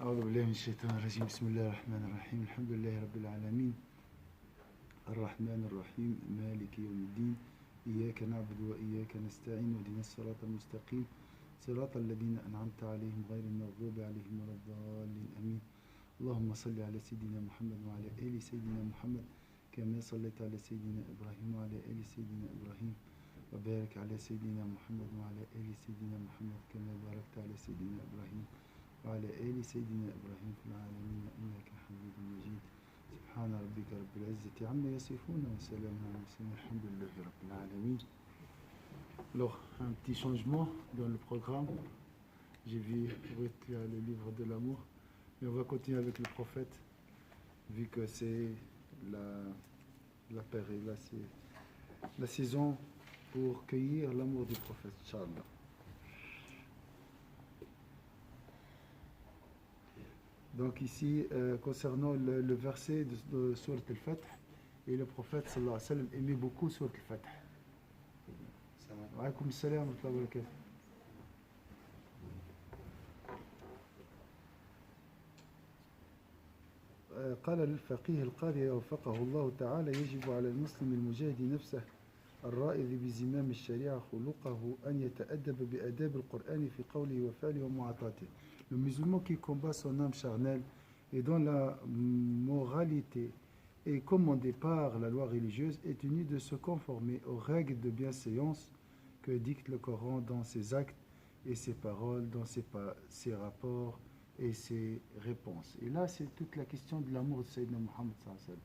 أعوذ بالله من الشيطان الرجيم بسم الله الرحمن الرحيم الحمد لله رب العالمين الرحمن الرحيم مالك يوم الدين إياك نعبد وإياك نستعين واهدنا الصراط المستقيم صراط الذين أنعمت عليهم غير المغضوب عليهم ولا الضالين آمين اللهم صل على سيدنا محمد وعلى آل سيدنا محمد كما صليت على سيدنا إبراهيم وعلى آل سيدنا إبراهيم وبارك على سيدنا محمد وعلى آل سيدنا محمد كما باركت على سيدنا إبراهيم وعلى آل سيدنا إبراهيم في العالمين إنك حميد مجيد سبحان ربك رب العزة عما يصفون وسلام على المرسلين الحمد لله رب العالمين. Alors, un petit changement dans le programme. J'ai vu le livre de l'amour. Et on va continuer avec le prophète, vu que c'est la période, là, c'est la saison pour cueillir l'amour du prophète, Inch'Allah. Donc ici, concernant le verset de Sourate Al-Fath, et le prophète sallallahu alayhi wa sallam aimait beaucoup Sourate Al-Fath. Wa alaykoum salam wa rahmatullahi wa barakatuh. قال الفقيه القاضي وفقه الله تعالى يجب على المسلم المجاهد نفسه الرائد بزمام الشريعة خلقه أن يتأدب بآداب القرآن في قوله وفعله ومعاطاته. Le musulman qui combat son âme charnelle et dont la moralité est commandée par la loi religieuse est tenu de se conformer aux règles de bienséance que dicte le Coran dans ses actes et ses paroles, dans ses rapports et ses réponses. Et là, c'est toute la question de l'amour de Sayyidina Muhammad sallallahu alayhi wa sallam.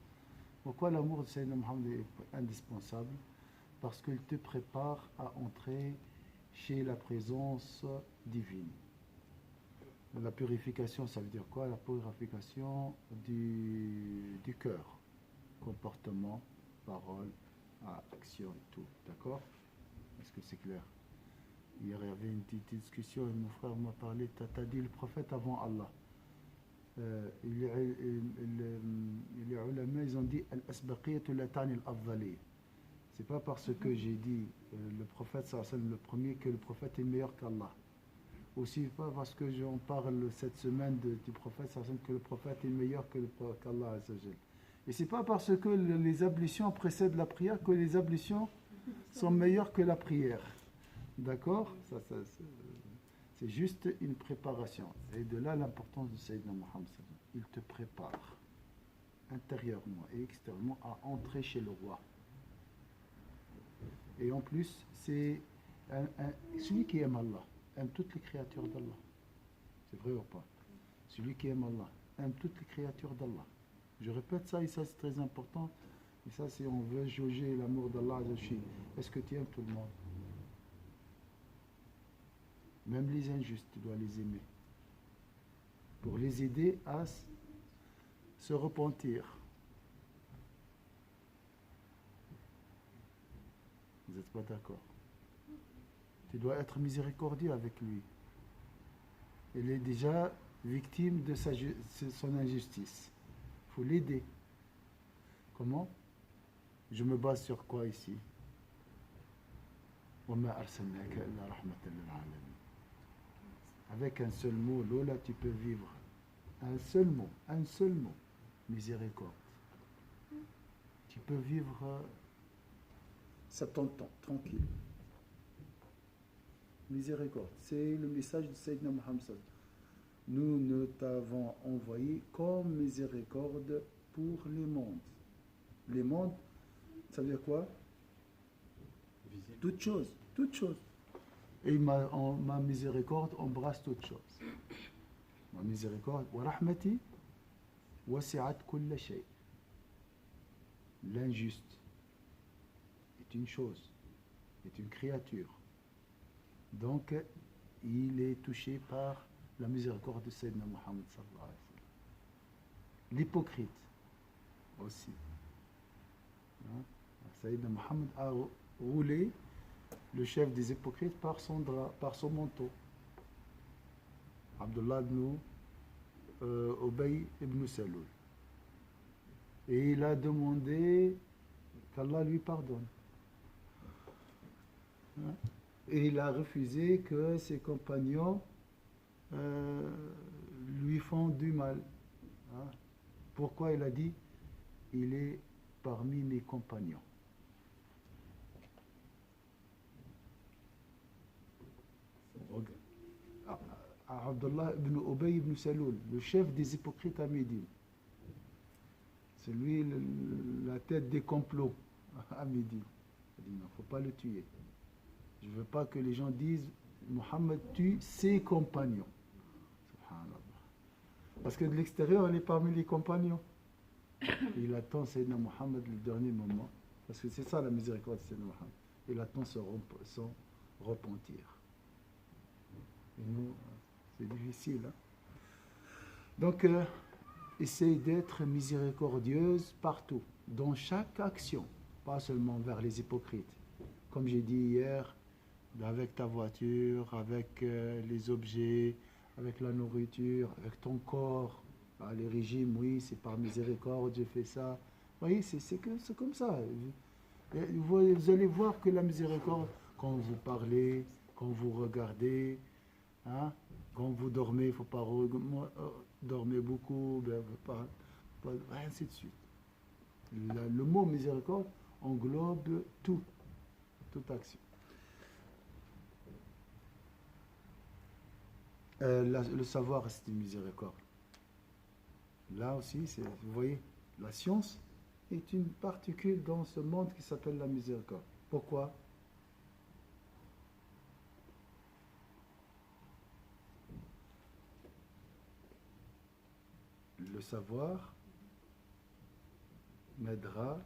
Pourquoi l'amour de Sayyidina Muhammad est indispensable? Parce qu'il te prépare à entrer chez la présence divine. La purification, ça veut dire quoi? La purification du cœur, comportement, parole, action et tout. D'accord? Est-ce que c'est clair? Hier, il y avait une petite discussion et mon frère m'a parlé, t'as dit le prophète avant Allah. Les ulama, ils ont dit Al-Asbaqiyatu la ta'ni al-afdali. C'est pas parce que j'ai dit le prophète sallallahu alayhi wa sallam le premier que le prophète est meilleur qu'Allah. Aussi pas parce que j'en parle cette semaine du prophète sallallahu alayhi wa sallam que le prophète est meilleur qu'Allah azza wa jal. Et c'est pas parce que les ablutions précèdent la prière que les ablutions sont meilleures que la prière. D'accord? C'est juste une préparation. Et de là l'importance de Sayyidina Muhammad. Il te prépare intérieurement et extérieurement à entrer chez le roi. Et en plus, c'est celui qui aime Allah aime toutes les créatures d'Allah. C'est vrai ou pas? Celui qui aime Allah aime toutes les créatures d'Allah. Je répète ça et ça c'est très important. Et ça, si on veut jauger l'amour d'Allah, est-ce que tu aimes tout le monde? Même les injustes, tu dois les aimer. Pour les aider à se repentir. Vous n'êtes pas d'accord? Tu dois être miséricordieux avec lui. Il est déjà victime de son injustice. Il faut l'aider. Comment? Je me base sur quoi ici? Avec un seul mot, Lola, tu peux vivre. Un seul mot, miséricorde. Tu peux vivre 70 ans, tranquille. Miséricorde, c'est le message de Sayyidina Muhammad. Nous ne t'avons envoyé comme miséricorde pour les mondes. Les mondes, ça veut dire quoi? Toute chose. Et ma miséricorde embrasse toute chose. Ma miséricorde, wa rahmati wasi'at kulla shay. L'injuste est une chose, est une créature. Donc, il est touché par la miséricorde de Sayyidina Muhammad sallallahu alayhi wa sallam. L'hypocrite aussi. Sayyidina Muhammad a roulé le chef des hypocrites par son drap, par son manteau. Abdullah ibn Ubay ibn Salul. Et il a demandé qu'Allah lui pardonne. Et il a refusé que ses compagnons lui font du mal. Hein. Pourquoi il a dit il est parmi mes compagnons. Abdullah ibn Ubay ibn Saloul, le chef des hypocrites à Médine. C'est lui la tête des complots à Médine. Il dit non, il ne faut pas le tuer. Je ne veux pas que les gens disent Mohammed tue ses compagnons. Subhanallah. Parce que de l'extérieur, il est parmi les compagnons. Il attend Sayyidina Mohammed le dernier moment. Parce que c'est ça la miséricorde de Sayyidina Mohammed. Il attend son repentir. Et nous, c'est difficile. Hein? Donc, essaye d'être miséricordieuse partout, dans chaque action, pas seulement vers les hypocrites. Comme j'ai dit hier, avec ta voiture, avec les objets, avec la nourriture, avec ton corps. Ah, les régimes, oui, c'est par miséricorde, je fais ça. Vous voyez, c'est comme ça. Vous allez voir que la miséricorde, quand vous parlez, quand vous regardez, hein, quand vous dormez, il ne faut pas dormir beaucoup, ainsi de suite. Le mot miséricorde englobe toute action. Le savoir, c'est une miséricorde. Là aussi, vous voyez, la science est une particule dans ce monde qui s'appelle la miséricorde. Pourquoi? Le savoir m'aidera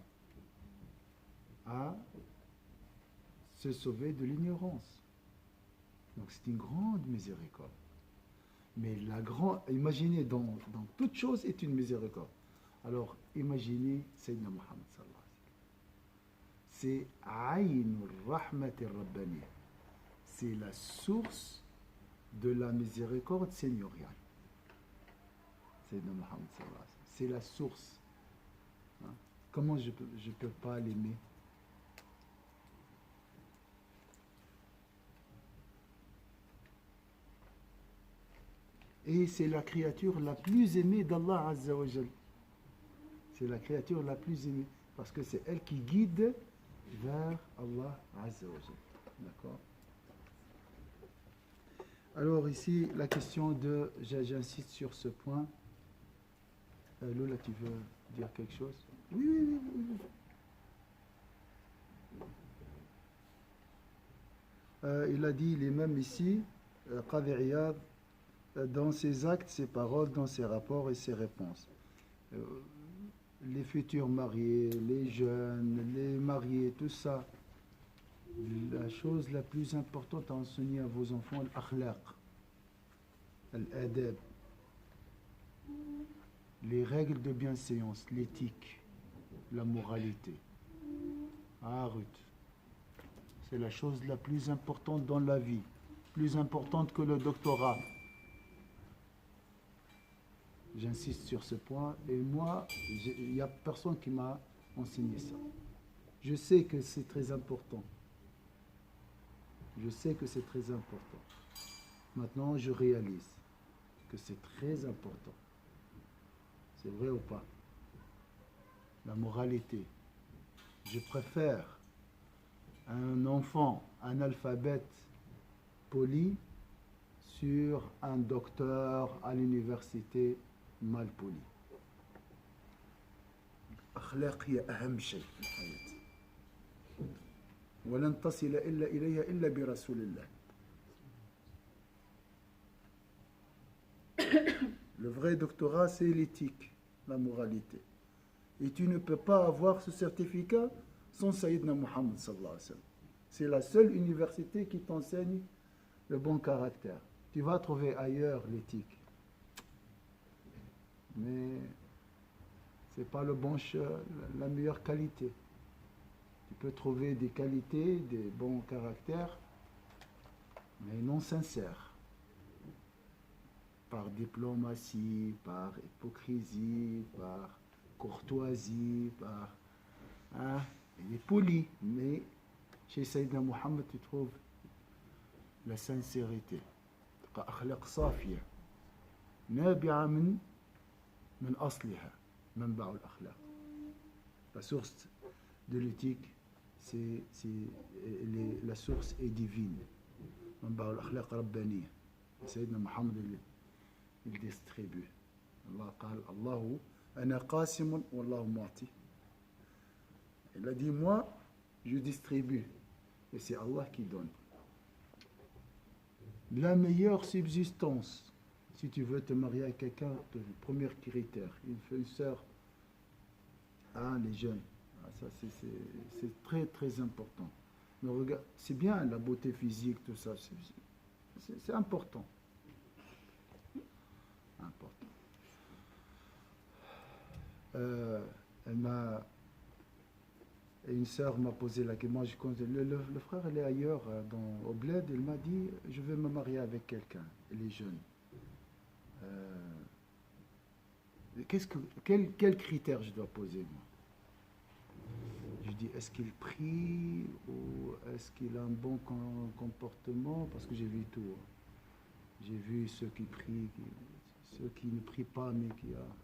à se sauver de l'ignorance. Donc c'est une grande miséricorde. Mais imaginez, dans toute chose est une miséricorde. Alors, imaginez Sayyidina Muhammad sallallahu alayhi wa sallam. C'est Aïnul Rahmati Rabbani. C'est la source de la miséricorde seigneuriale. Sayyidina Muhammad sallallahu alayhi wa sallam. C'est la source. Hein? Comment je peux pas l'aimer? Et c'est la créature la plus aimée d'Allah Azza wa Jal. C'est la créature la plus aimée. Parce que c'est elle qui guide vers Allah Azza wa Jal. D'accord? Alors ici, la question de... J'insiste sur ce point. Lola, tu veux dire quelque chose? Oui. Il a dit, l'imam ici, Qadi Iyad, dans ses actes, ses paroles, dans ses rapports et ses réponses. Les futurs mariés, les jeunes, les mariés, tout ça. La chose la plus importante à enseigner à vos enfants, l'akhlaq, l'adab, les règles de bienséance, l'éthique, la moralité. Ah, Ruth, c'est la chose la plus importante dans la vie, plus importante que le doctorat. J'insiste sur ce point. Et moi, il n'y a personne qui m'a enseigné ça. Je sais que c'est très important. Je sais que c'est très important. Maintenant, je réalise que c'est très important. C'est vrai ou pas? La moralité. Je préfère un enfant analphabète poli sur un docteur à l'université mal poli. أخلاق هي أهم شيء في الحياة ولن تصل إليها إلا برسول الله. Le vrai doctorat, c'est l'éthique, la moralité. Et tu ne peux pas avoir ce certificat sans Sayyidina Muhammad sallallahu alayhi wa sallam. C'est la seule université qui t'enseigne le bon caractère. Tu vas trouver ailleurs l'éthique. Mais ce n'est pas la meilleure qualité. Tu peux trouver des qualités, des bons caractères, mais non sincères. Par diplomatie, par hypocrisie, par courtoisie, par... Hein, il est poli, mais chez Sayyidina Muhammad, tu trouves la sincérité. Akhlaq safiya. نابعة من أصلها منبع الأخلاق. La source de l'éthique, la source est divine. منبع الأخلاق ربانية. سيدنا محمد il distribue. Allah قال الله أنا قاسم والله معطي. Il a dit moi je distribue et c'est Allah qui donne. La meilleure subsistance, si tu veux te marier avec quelqu'un, le premier critère, une sœur, les jeunes, ça c'est très très important. Mais regarde, c'est bien la beauté physique, tout ça, c'est important. Important. Une sœur m'a posé la question. Moi, le frère, il est ailleurs, au bled. Il m'a dit, je vais me marier avec quelqu'un. Il est jeune. Quel critère je dois poser, moi? Je dis, est-ce qu'il prie ou est-ce qu'il a un bon comportement? Parce que j'ai vu tout. J'ai vu ceux qui prient, ceux qui ne prient pas, mais qui ont...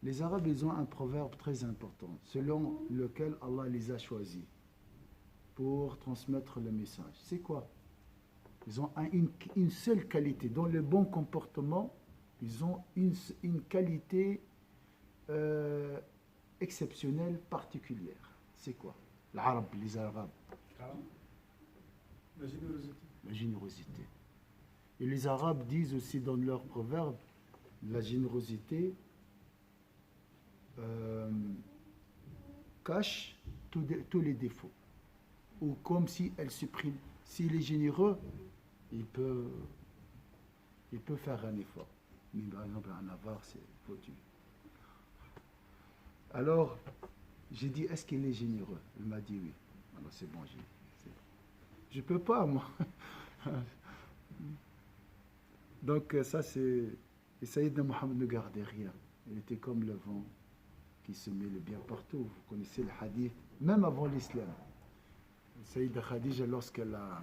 Les Arabes, ils ont un proverbe très important, selon lequel Allah les a choisis pour transmettre le message. C'est quoi? Ils ont une seule qualité. Dans le bon comportement, ils ont une qualité exceptionnelle, particulière. C'est quoi? L'arabe, les Arabes. La générosité. La générosité. Et les Arabes disent aussi dans leur proverbe, la générosité cache tous les défauts. Ou comme si elle supprime. S'il est généreux, il peut faire un effort. Mais par exemple, un avare, c'est foutu. Alors, j'ai dit, est-ce qu'il est généreux? Il m'a dit oui. Alors c'est bon, je ne peux pas, moi. Donc ça, c'est... Et Sayyidina Mohammed ne gardait rien. Il était comme le vent qui se met le bien partout. Vous connaissez le hadith, même avant l'islam. Sayyida Khadija, lorsqu'elle a...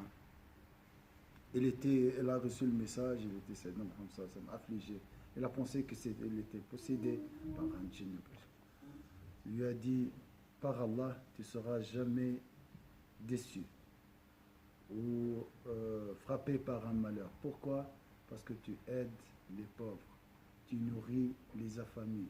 Elle a reçu le message, il était Sayyidina Mohammed affligé. Elle a pensé qu'elle était possédée par un djinn. Il lui a dit, par Allah, tu ne seras jamais déçu ou frappé par un malheur. Pourquoi? Parce que tu aides les pauvres, tu nourris les affamés.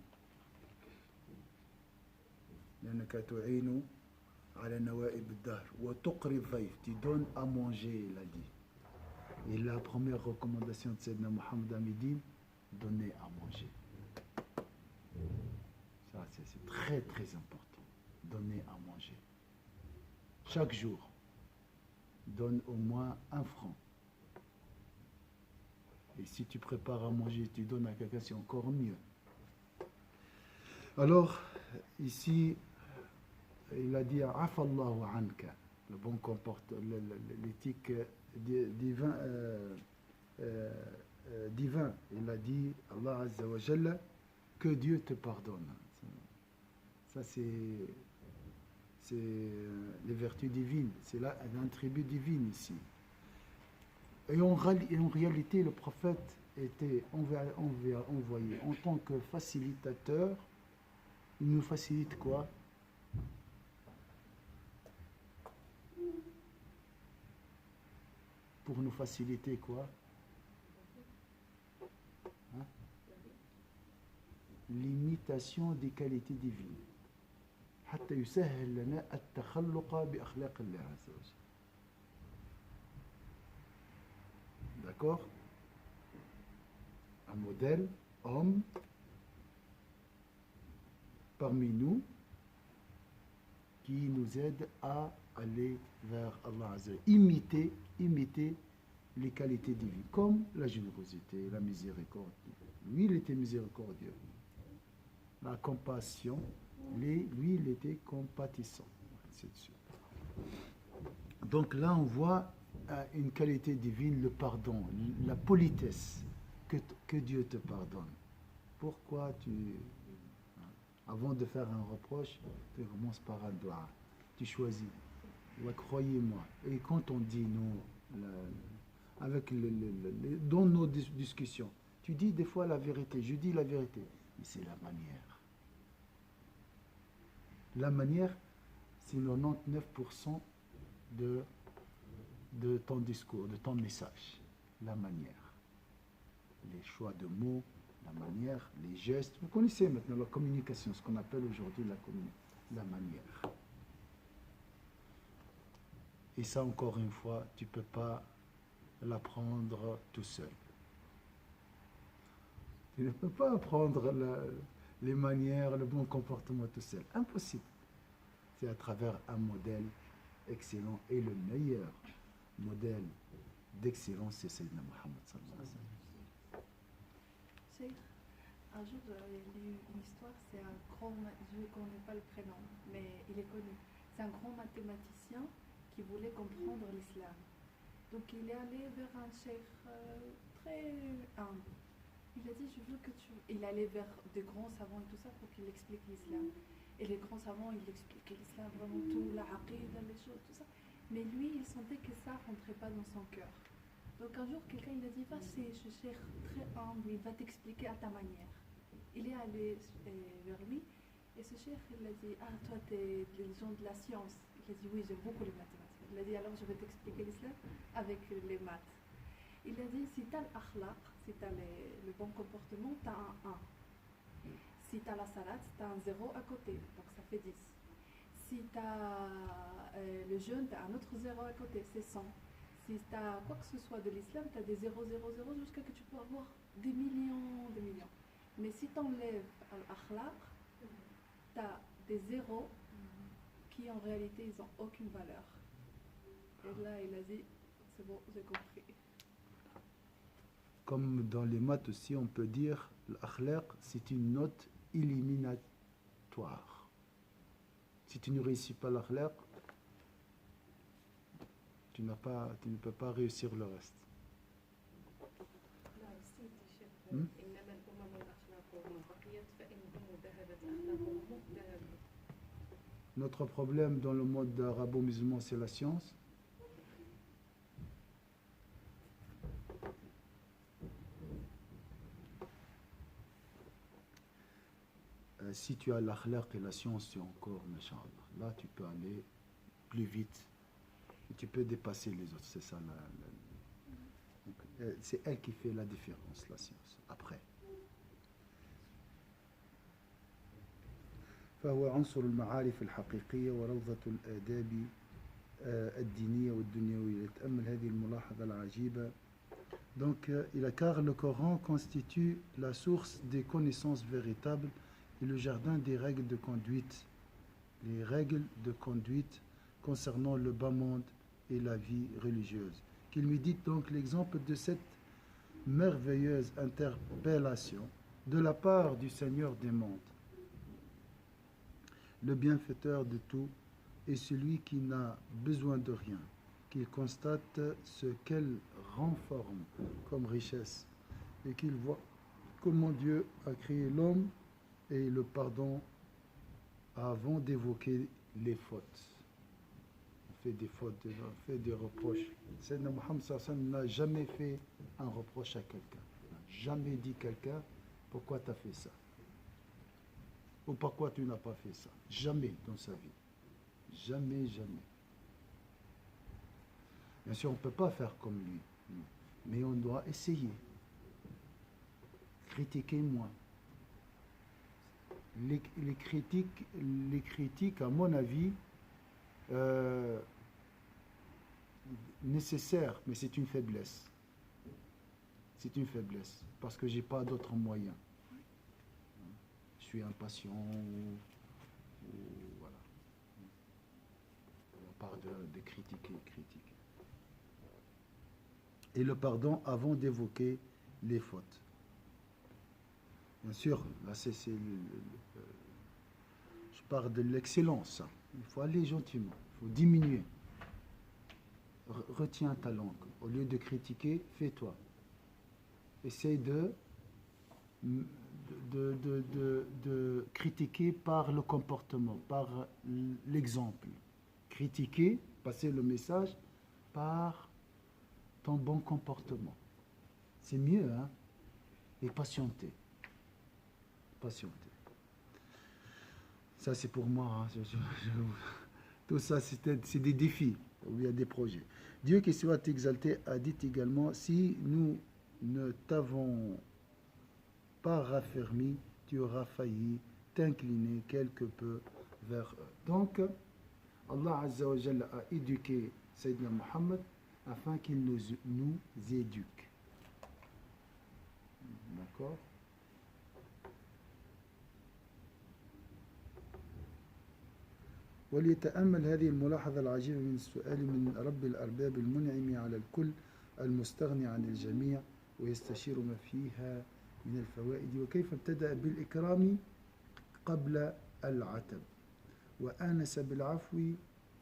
Tu donnes à manger, il a dit. Et la première recommandation de Sayyidina Mohammed à Médine, donner à manger. Ça, c'est très très important. Donner à manger. Chaque jour, donne au moins 1 franc. Et si tu prépares à manger, tu donnes à quelqu'un, c'est encore mieux. Alors, ici, il a dit Afallahu anka, le bon comportement, l'éthique divin. Il a dit, Allah Azza wa Jalla, que Dieu te pardonne. Ça, c'est les vertus divines. C'est là un attribut divin ici. Et en réalité, le prophète était envoyé en tant que facilitateur. Il nous facilite quoi? Pour nous faciliter quoi? Hein? L'imitation des qualités divines. حتى يسهل لنا التخلق بأخلاق الله عز وجل. D'accord? Un modèle, homme, parmi nous, qui nous aide à aller vers Allah Azza wa Jalla. Imiter les qualités divines, comme la générosité, la miséricorde. Lui, il était miséricordieux. La compassion, lui, il était compatissant. Donc là, on voit une qualité divine, le pardon, la politesse, que Dieu te pardonne. Pourquoi avant de faire un reproche, tu commences par un doigt, tu choisis. Ouais, croyez-moi. Et quand on dit nous, avec dans nos discussions. Tu dis des fois la vérité, je dis la vérité, mais c'est la manière. La manière, c'est 99% de ton discours, de ton message. La manière. Les choix de mots, la manière, les gestes. Vous connaissez maintenant la communication, ce qu'on appelle aujourd'hui la manière. Et ça, encore une fois, tu ne peux pas l'apprendre tout seul. Tu ne peux pas apprendre les manières, le bon comportement tout seul. Impossible. C'est à travers un modèle excellent et le meilleur modèle d'excellence, c'est Sayyidina Muhammad sallallahu alayhi wa sallam. Cheikh, un jour, il y a eu une histoire, c'est un grand, je ne connais pas le prénom, mais il est connu. C'est un grand mathématicien qui voulait comprendre l'islam. Donc il est allé vers un cheikh très humble. Il a dit, je veux que tu... Il allait vers des grands savants et tout ça pour qu'il explique l'islam. Et les grands savants, ils expliquaient l'islam, vraiment tout, la aqidah, les choses, tout ça. Mais lui, il sentait que ça ne rentrait pas dans son cœur. Donc un jour, quelqu'un il a dit, va chez ce cheikh très humble, il va t'expliquer à ta manière. Il est allé vers lui, et ce cheikh, il a dit, ah, toi, t'es les gens de la science. Il a dit, oui, j'aime beaucoup les mathématiques. Il a dit, alors je vais t'expliquer l'islam avec les maths. Il a dit, si tu as l'akhlaq, si tu as le bon comportement, tu as un 1. Si tu as la salade, tu as un 0 à côté, donc ça fait 10. Si tu as le jeûne, tu as un autre 0 à côté, c'est 100. Si tu as quoi que ce soit de l'islam, tu as des 0, 0, 0 jusqu'à que tu peux avoir des millions, des millions. Mais si tu enlèves l'akhlaq, tu as des zéros qui en réalité, ils n'ont aucune valeur. Et là, il a dit, c'est bon, j'ai compris. Comme dans les maths aussi, on peut dire l'akhlaq, c'est une note éliminatoire. Si tu ne réussis pas l'akhlaq, tu ne peux pas réussir le reste. Notre problème dans le monde arabo-musulman, c'est la science. Si tu as l'akhlaq et la science, c'est encore, machallah. Là, tu peux aller plus vite. Et tu peux dépasser les autres. C'est ça. C'est elle qui fait la différence, la science. Après. فهو عنصر المعارف الحقيقية وروضة الآداب الدينية والدنيوية. تأمل هذه الملاحظة العجيبة. Donc, car le Coran constitue la source des connaissances véritables et le jardin des règles de conduite. Les règles de conduite concernant le bas monde et la vie religieuse. Qu'il médite donc l'exemple de cette merveilleuse interpellation de la part du Seigneur des mondes, le bienfaiteur de tout et celui qui n'a besoin de rien, qu'il constate ce qu'elle renforme comme richesse et qu'il voit comment Dieu a créé l'homme et le pardon avant d'évoquer les fautes. On fait des fautes, on fait des reproches. Sayyidina Muhammad sallallahu alayhi wa sallam n'a jamais fait un reproche à quelqu'un. Il n'a jamais dit quelqu'un pourquoi tu as fait ça ou pourquoi tu n'as pas fait ça. Jamais dans sa vie. Jamais, jamais. Bien sûr, on ne peut pas faire comme lui, mais on doit essayer. Critiquer moins. Les critiques, à mon avis, nécessaires, mais c'est une faiblesse. C'est une faiblesse, parce que je n'ai pas d'autres moyens. Je suis impatient, ou voilà. On parle de critiquer. Et le pardon avant d'évoquer les fautes. Bien sûr, là je parle de l'excellence. Il faut aller gentiment, il faut diminuer. Retiens ta langue. Au lieu de critiquer, fais-toi. Essaye de critiquer par le comportement, par l'exemple. Critiquer, passer le message par ton bon comportement. C'est mieux, hein? Et patienter. Patienter. Ça, c'est pour moi. Hein. Tout ça, c'est des défis, ou bien des projets. Dieu qui soit exalté a dit également, si nous ne t'avons pas raffermi, tu auras failli t'incliner quelque peu vers eux. Donc, Allah Azza wa Jalla a éduqué Sayyidina Muhammad afin qu'il nous éduque. D'accord? وليتأمل هذه الملاحظة العجيبة من السؤال من رب الأرباب المنعم على الكل المستغني عن الجميع ويستشير ما فيها من الفوائد وكيف ابتدأ بالإكرام قبل العتب وآنس بالعفو.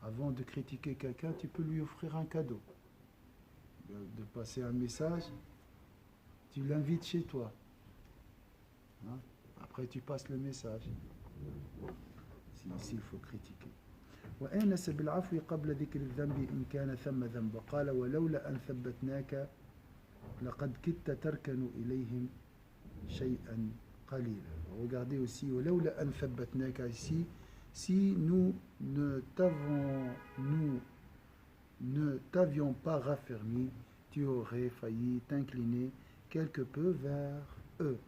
Avant de critiquer quelqu'un, tu peux lui offrir un cadeau, de passer un message, tu l'invites chez toi, hein? Après tu passes le message. Ici il faut critiquer. وآنس بالعفو قبل ذكر الذنب إن كان ثم ذنب قال ولولا أن ثبتناك لقد كدت تركن إليهم شيئا قليلا. Regardez aussi ولولا أن ثبتناك ici, si nous ne t'avions pas raffermi, tu aurais failli t'incliner quelque peu vers eux.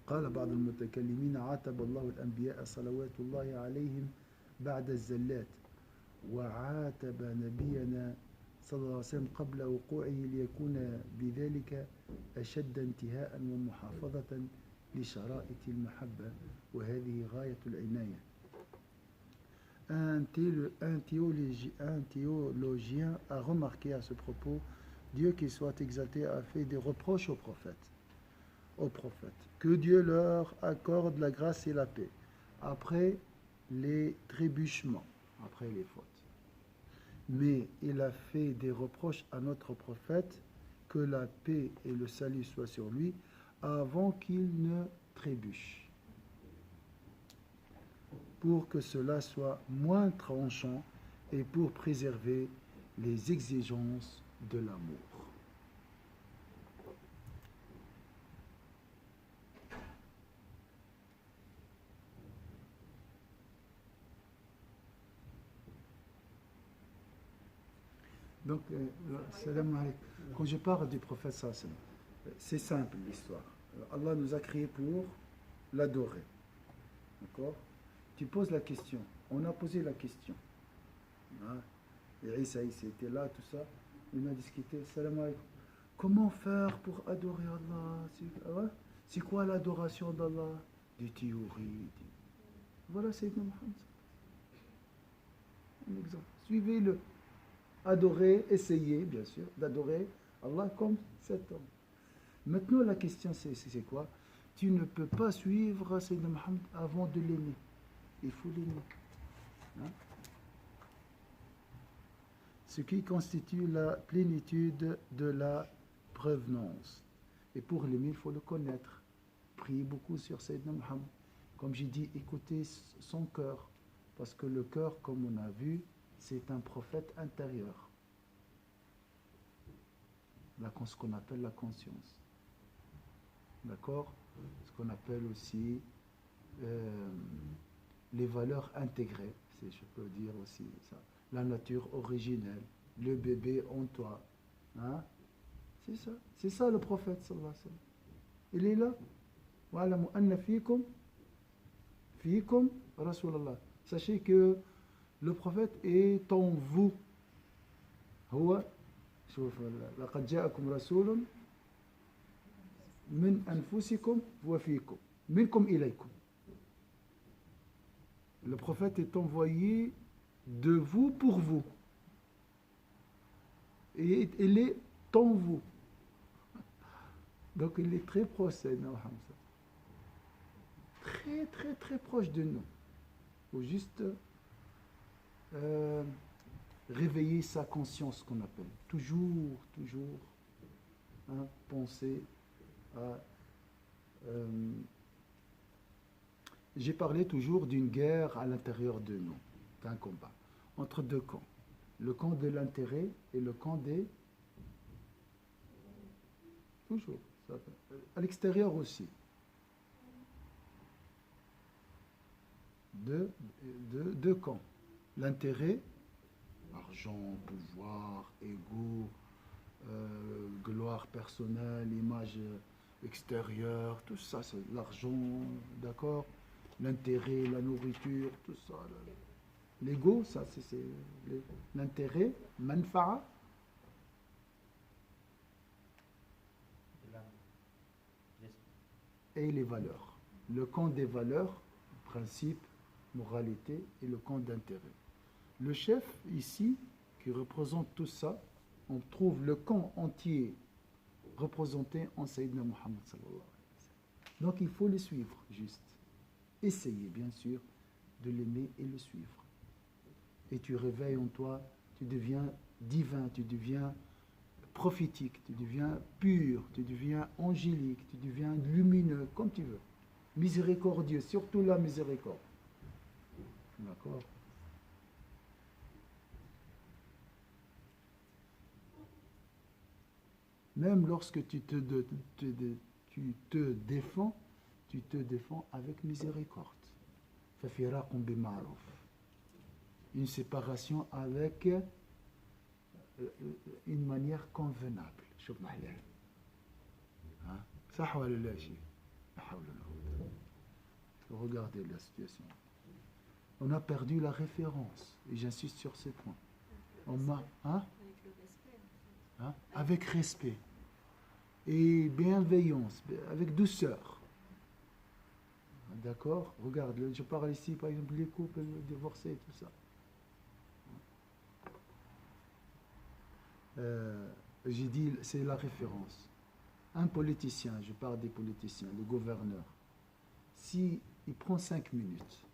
قال بعض المتكلمين عاتب الله الأنبياء صلوات الله عليهم بعد الزلات وعاتب نبينا صلى الله عليه وسلم قبل وقوعه ليكون بذلك أشد انتهاء ومحافظة لشرائط المحبة وهذه غاية العناية. Un théologien a remarqué à ce propos, Dieu qui soit exalté a fait des reproches aux prophètes, que Dieu leur accorde la grâce et la paix après les trébuchements, après les fautes. Mais il a fait des reproches à notre prophète, que la paix et le salut soient sur lui, avant qu'il ne trébuche, pour que cela soit moins tranchant et pour préserver les exigences de l'amour. Donc, quand je parle du prophète sallam, c'est simple l'histoire. Allah nous a créés pour l'adorer. D'accord? Tu poses la question. On a posé la question. Hein? Et Isa était là, tout ça. On a discuté. Salam alaikum. Comment faire pour adorer Allah? C'est quoi l'adoration d'Allah? Des théories. Voilà Sayyidina Muhammad. Un exemple. Suivez-le. Adorer, essayez bien sûr d'adorer Allah comme cet homme. Maintenant la question c'est quoi? Tu ne peux pas suivre Sayyidina Muhammad avant de l'aimer. Il faut l'aimer. Hein? Ce qui constitue la plénitude de la prévenance. Et pour l'aimer, il faut le connaître. Priez beaucoup sur Sayyidina Muhammad. Comme j'ai dit, écoutez son cœur. Parce que le cœur, comme on a vu, c'est un prophète intérieur. Ce qu'on appelle la conscience. D'accord? Ce qu'on appelle aussi les valeurs intégrées, si je peux dire aussi ça. La nature originelle, le bébé en toi. Hein? C'est ça le prophète sallallahu alayhi wa sallam. Il est là. Wa'alamu anna fiikum Rasulallah. Sachez que le prophète est en vous. هو شوف لقد جاءكم رسول من أنفسكم وفيكم منكم إليكم. Le prophète est envoyé de vous pour vous. Et il est en vous. Donc il est très proche, Sayyidina Muhammad. Très très très proche de nous. Il faut juste réveiller sa conscience, qu'on appelle. Toujours, hein, penser à... j'ai parlé toujours d'une guerre à l'intérieur de nous, d'un combat, entre deux camps. Le camp de l'intérêt et le camp des Toujours. À l'extérieur aussi. Deux camps. L'intérêt, argent, pouvoir, ego, gloire personnelle, image extérieure, tout ça, c'est l'argent, d'accord? L'intérêt, la nourriture, tout ça. L'ego, ça, c'est l'intérêt, manfa'a. Et les valeurs. Le camp des valeurs, principe, moralité, et le camp d'intérêt. Le chef, ici, qui représente tout ça, on trouve le camp entier représenté en Sayyidina Muhammad sallallahu alayhi wa sallam. Donc il faut le suivre, juste. Essayez, bien sûr, de l'aimer et le suivre. Et tu réveilles en toi, tu deviens divin, tu deviens prophétique, tu deviens pur, tu deviens angélique, tu deviens lumineux, comme tu veux. Miséricordieux, surtout la miséricorde. D'accord? Même lorsque tu te défends, tu te défends avec miséricorde. Fafiraqun bima'ruf. Une séparation avec une manière convenable. شوف محلاه. صح ولا لا شيء؟ لا حول ولا قوة. Regardez la situation. On a perdu la référence, et j'insiste sur ce point. On m'a, avec respect et bienveillance, avec douceur. D'accord? Regarde, je parle ici, par exemple, les couples divorcés, tout ça. J'ai dit, c'est la référence. Un politicien, je parle des politiciens, le gouverneur, si il prend 5 minutes,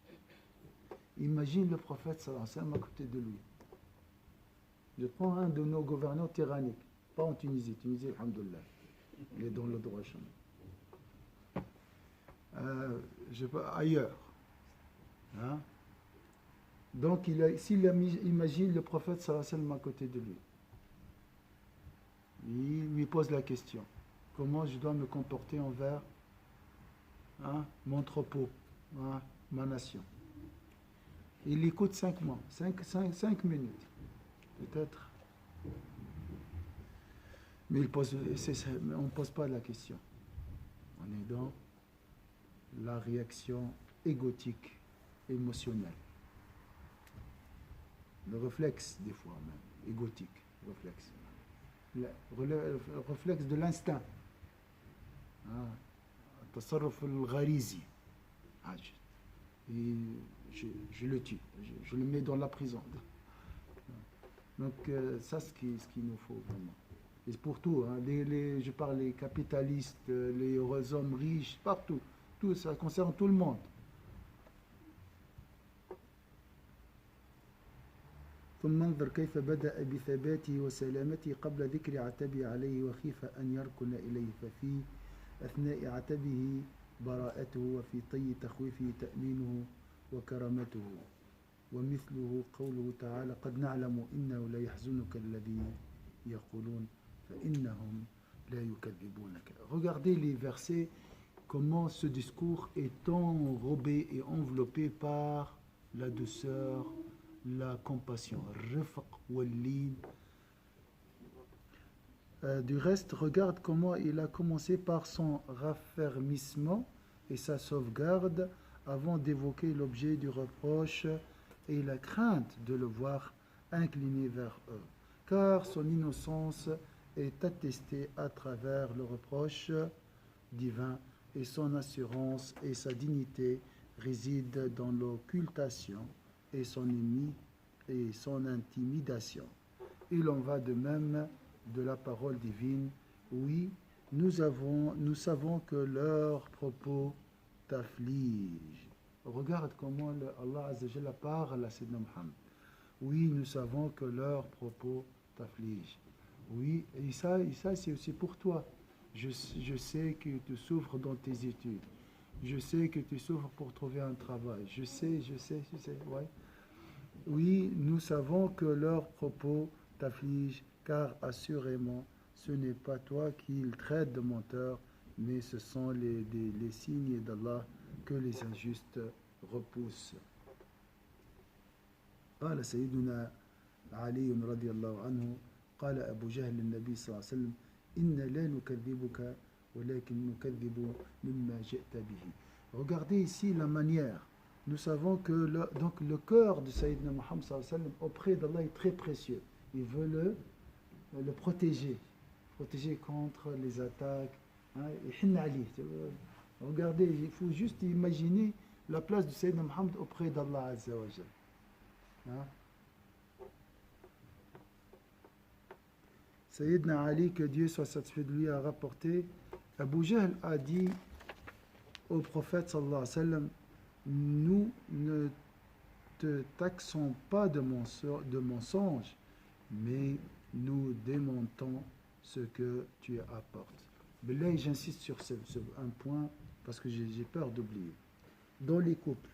imagine le prophète sallallahu alayhi wa sallam à côté de lui. Je prends un de nos gouverneurs tyranniques, pas en Tunisie, alhamdoulilah, il est dans le droit chemin. Ailleurs. Hein? Donc, s'il imagine le prophète sallallahu alayhi wa sallam à côté de lui, il lui pose la question, comment je dois me comporter envers mon troupeau, ma nation. Il écoute 5 mois, 5 minutes, peut-être. Mais on ne pose pas la question. On est dans la réaction égotique, émotionnelle. Le réflexe, des fois même, égotique, réflexe. Le réflexe de l'instinct. التصرف الغريزي. Et je le tue, je le mets dans la prison. Donc ça, ce qu'il nous faut vraiment. Et pour tout, je parle des capitalistes, les hommes riches, partout. Tout, ça concerne tout le monde. ثم انظر كيف بدأ بثباته وسلامته قبل ذكر عتبه عليه وخيف أن يركن إليه ففي أثناء عتبه براءته وفي طي تخويفه تأمينه وكرامته ومثله قوله تعالى قد نعلم إنه لا يحزنك الذي يقولون فإنهم لا يكذبونك. Regardez les versets, comment ce discours est enrobé et enveloppé par la douceur, la compassion. Du reste, regarde comment il a commencé par son raffermissement et sa sauvegarde avant d'évoquer l'objet du reproche et la crainte de le voir incliné vers eux. Car son innocence est attestée à travers le reproche divin et son assurance et sa dignité résident dans l'occultation et son ennemi et son intimidation. Il en va de même de la parole divine. Oui, nous savons que leurs propos t'affligent. Regarde comment Allah Azza wa Jalla parle à Sayyidina Muhammad. Oui, nous savons que leurs propos t'affligent. Oui, et ça c'est aussi pour toi. Je sais que tu souffres dans tes études. Je sais que tu souffres pour trouver un travail. Je sais, ouais. Oui, nous savons que leurs propos t'affligent, car assurément, ce n'est pas toi qu'il traite de menteur, mais ce sont les signes d'Allah que les injustes repoussent. قال سيدنا علي رضي الله عنه قال أبو جهل للنبي صلى الله عليه وسلم إنا لا نكذبك ولكن نكذب مما جئت به. Regardez ici la manière. Nous savons que donc le cœur de Sayyidina Muhammad sallallahu alayhi wa sallam auprès d'Allah est très précieux. Il veut le protéger contre les attaques. Hein, regardez, il faut juste imaginer la place de Sayyidina Muhammad auprès d'Allah Azza wa Jal. Hein? Sayyidina Ali, que Dieu soit satisfait de lui, a rapporté, Abu Jahl a dit au prophète sallallahu alayhi wa sallam, nous ne te taxons pas de mensonge, mais nous démontons ce que tu apportes. Mais là, j'insiste sur un point parce que j'ai peur d'oublier. Dans les couples,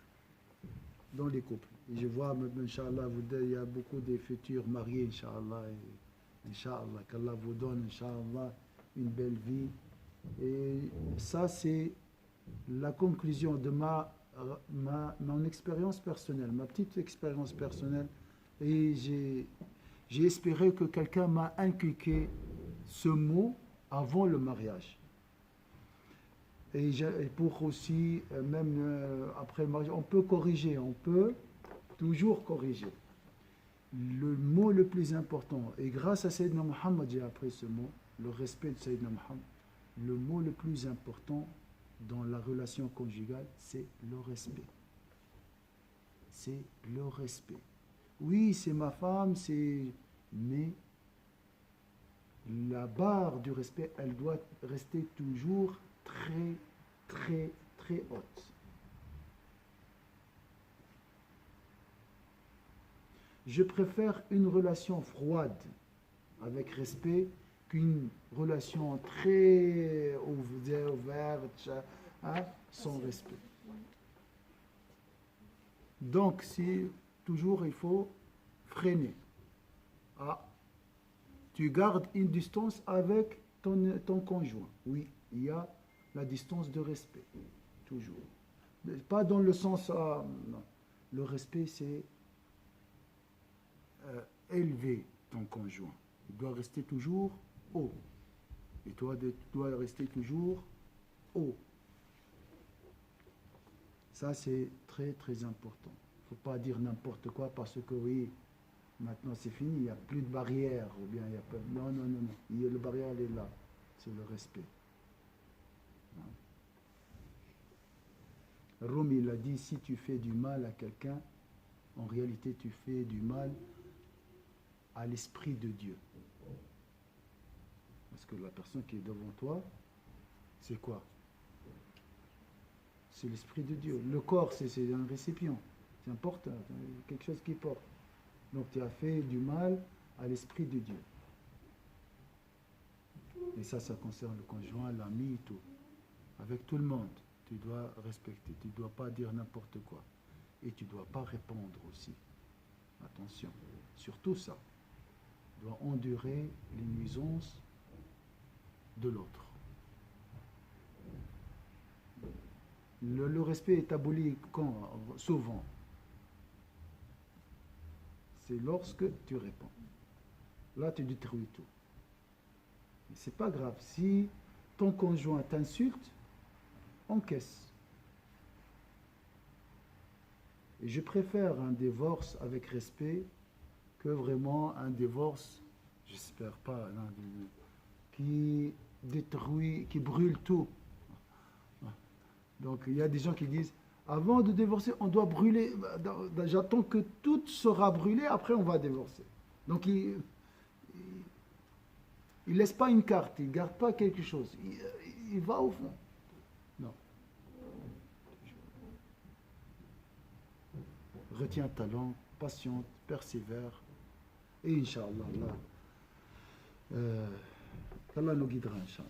et je vois, Inch'Allah, il y a beaucoup de futurs mariés, Inch'Allah, et Inch'Allah, qu'Allah vous donne, Inch'Allah, une belle vie. Et ça, c'est la conclusion de mon expérience personnelle, ma petite expérience personnelle. Et j'ai espéré que quelqu'un m'a inculqué ce mot avant le mariage. Et pour aussi, même après le mariage, on peut corriger, on peut toujours corriger. Le mot le plus important, et grâce à Sayyidina Muhammad, j'ai appris ce mot, le respect de Sayyidina Muhammad, le mot le plus important dans la relation conjugale, c'est le respect. C'est le respect. Oui, c'est ma femme, mais la barre du respect, elle doit rester toujours très, très, très haute. Je préfère une relation froide avec respect qu'une relation très ouverte, hein, sans respect. Donc, toujours il faut freiner. Tu gardes une distance avec ton conjoint. Oui, il y a la distance de respect, toujours. Mais pas dans le sens... non. Le respect, c'est élever ton conjoint. Il doit rester toujours haut. Et toi, tu dois rester toujours haut. Ça, c'est très, très important. Il ne faut pas dire n'importe quoi parce que, oui, maintenant c'est fini, il n'y a plus de barrière. Ou bien il y a pas... Non. Le barrière, elle est là. C'est le respect. Rumi, il a dit, si tu fais du mal à quelqu'un, en réalité, tu fais du mal à l'esprit de Dieu. Parce que la personne qui est devant toi, c'est quoi? C'est l'esprit de Dieu. Le corps, c'est un récipient. C'est important, quelque chose qui porte. Donc tu as fait du mal à l'esprit de Dieu. Et ça concerne le conjoint, l'ami et tout. Avec tout le monde, tu dois respecter. Tu ne dois pas dire n'importe quoi. Et tu ne dois pas répondre aussi. Attention, surtout ça. Tu dois endurer les nuisances de l'autre. Le respect est aboli quand? Souvent. C'est lorsque tu réponds. Là, tu détruis tout. C'est pas grave. Si ton conjoint t'insulte, encaisse. Et je préfère un divorce avec respect que vraiment un divorce, j'espère pas, non, qui détruit, qui brûle tout. Donc il y a des gens qui disent, avant de divorcer, on doit brûler, j'attends que tout sera brûlé, après on va divorcer. Donc il ne laisse pas une carte, il ne garde pas quelque chose, il va au fond. Non. Retiens ta langue, patiente, persévère, et Inch'Allah, Allah nous guidera, Inch'Allah.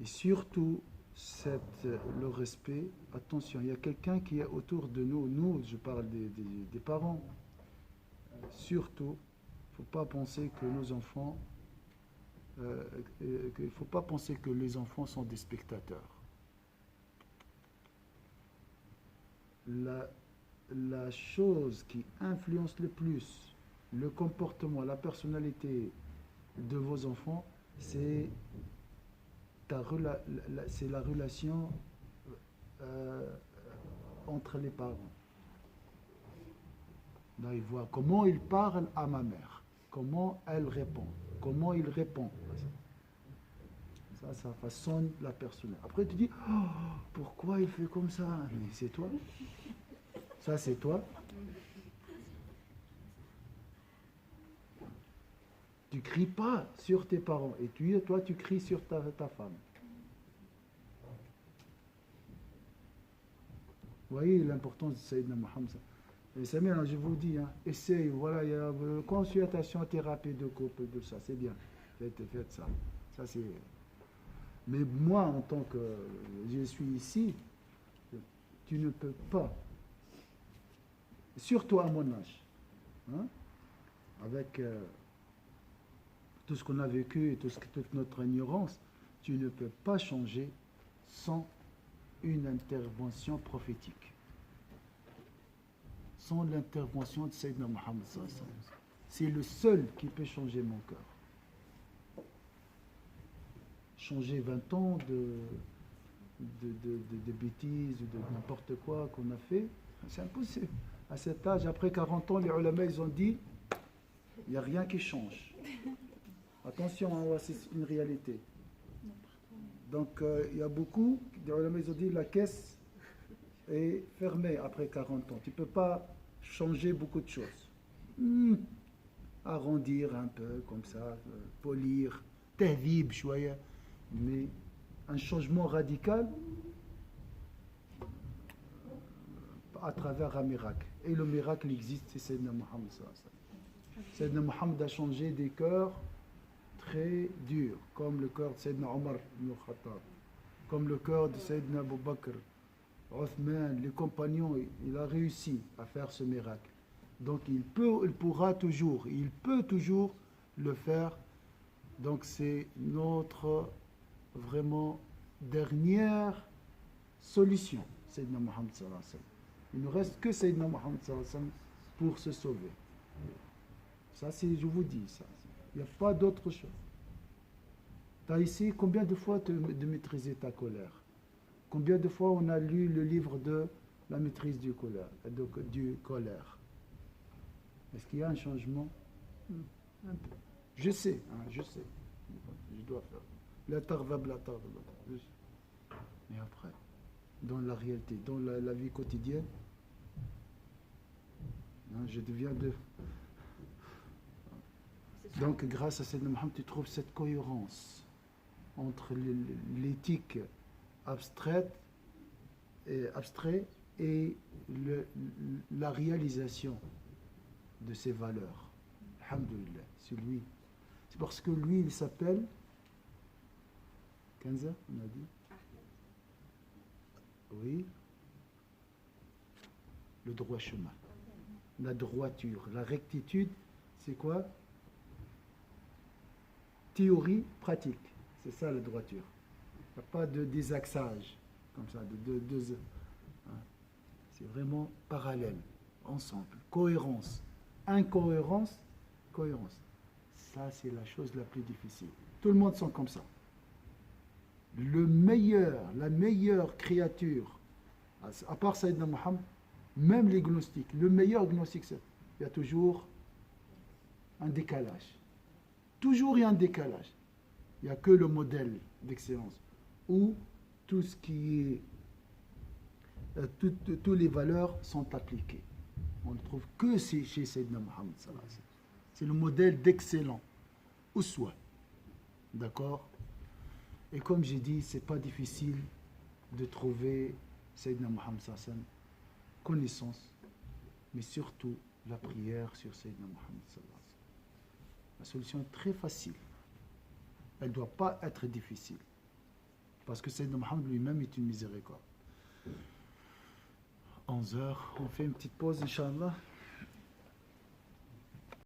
Et surtout, le respect, attention, il y a quelqu'un qui est autour de nous, je parle des parents, surtout, il ne faut pas penser que nos enfants qu'il ne faut pas penser que les enfants sont des spectateurs. La chose qui influence le plus le comportement, la personnalité de vos enfants, c'est la relation entre les parents. Là, ils voient comment il parle à ma mère, comment elle répond, comment il répond. Ça façonne la personne. Après, tu dis, oh, pourquoi il fait comme ça? Mais c'est toi. Ça, c'est toi. Tu cries pas sur tes parents. Et toi, tu cries sur ta femme. Vous voyez l'importance de Sayyidina Muhammad. Et Samir, je vous dis, essayez, voilà, il y a consultation, thérapie de couple, de ça, c'est bien. Faites ça. Ça, c'est... Mais moi, en tant que je suis ici, tu ne peux pas, surtout à mon âge, avec tout ce qu'on a vécu et toute notre ignorance, tu ne peux pas changer sans une intervention prophétique. Sans l'intervention de Sayyidina Muhammad. C'est le seul qui peut changer mon cœur. Changer 20 ans de bêtises ou de n'importe quoi qu'on a fait, c'est impossible. À cet âge, après 40 ans, les ulama, ils ont dit, il n'y a rien qui change. Attention, c'est une réalité. Donc, il y a beaucoup, les ulama, ils ont dit, la caisse est fermée après 40 ans. Tu ne peux pas changer beaucoup de choses. Arrondir un peu, comme ça, polir, tahvib, chouaya. Mais un changement radical à travers un miracle. Et le miracle existe, c'est Sayyidina Muhammad. Sayyidina Muhammad a changé des cœurs très durs, comme le cœur de Sayyidina Omar ibn Khattab, comme le cœur de Sayyidina Abu Bakr, Othman, les compagnons. Il a réussi à faire ce miracle. Donc il peut toujours le faire. Donc c'est notre vraiment dernière solution, Sayyidina Muhammad sallallahu alayhi wa sallam. Il ne reste que Sayyidina Muhammad sallallahu alayhi wa sallam pour se sauver. Ça, je vous dis ça. Il n'y a pas d'autre chose. Tu as essayé combien de fois de maîtriser ta colère? Combien de fois on a lu le livre de la maîtrise du colère? Est-ce qu'il y a un changement? Un peu. Je sais. Je dois faire. La tarvab. Mais après, dans la réalité, dans la vie quotidienne, je deviens de... Donc, grâce à Sayyidina Muhammad, tu trouves cette cohérence entre l'éthique abstraite et la réalisation de ses valeurs. Alhamdulillah, c'est lui. C'est parce que lui, il s'appelle Kenza, on a dit. Oui. Le droit chemin. La droiture, la rectitude, c'est quoi? Théorie, pratique. C'est ça la droiture. Il n'y a pas de désaxage, comme ça, de deux. C'est vraiment parallèle, ensemble. Cohérence. Incohérence, cohérence. Ça, c'est la chose la plus difficile. Tout le monde sent comme ça. La meilleure créature, à part Sayyidina Muhammad, même les gnostiques, le meilleur gnostique, il y a toujours un décalage. Toujours il y a un décalage. Il n'y a que le modèle d'excellence où tout ce qui est, toutes les valeurs sont appliquées. On ne trouve que chez Sayyidina Muhammad. C'est le modèle d'excellent. Uswa. D'accord? Et comme j'ai dit, ce n'est pas difficile de trouver Sayyidina Muhammad sallallahu connaissance, mais surtout la prière sur Sayyidina Muhammad sallallahu. La solution est très facile. Elle ne doit pas être difficile. Parce que Sayyidina Muhammad lui-même est une miséricorde. 11 heures, on fait une petite pause, Inch'Allah.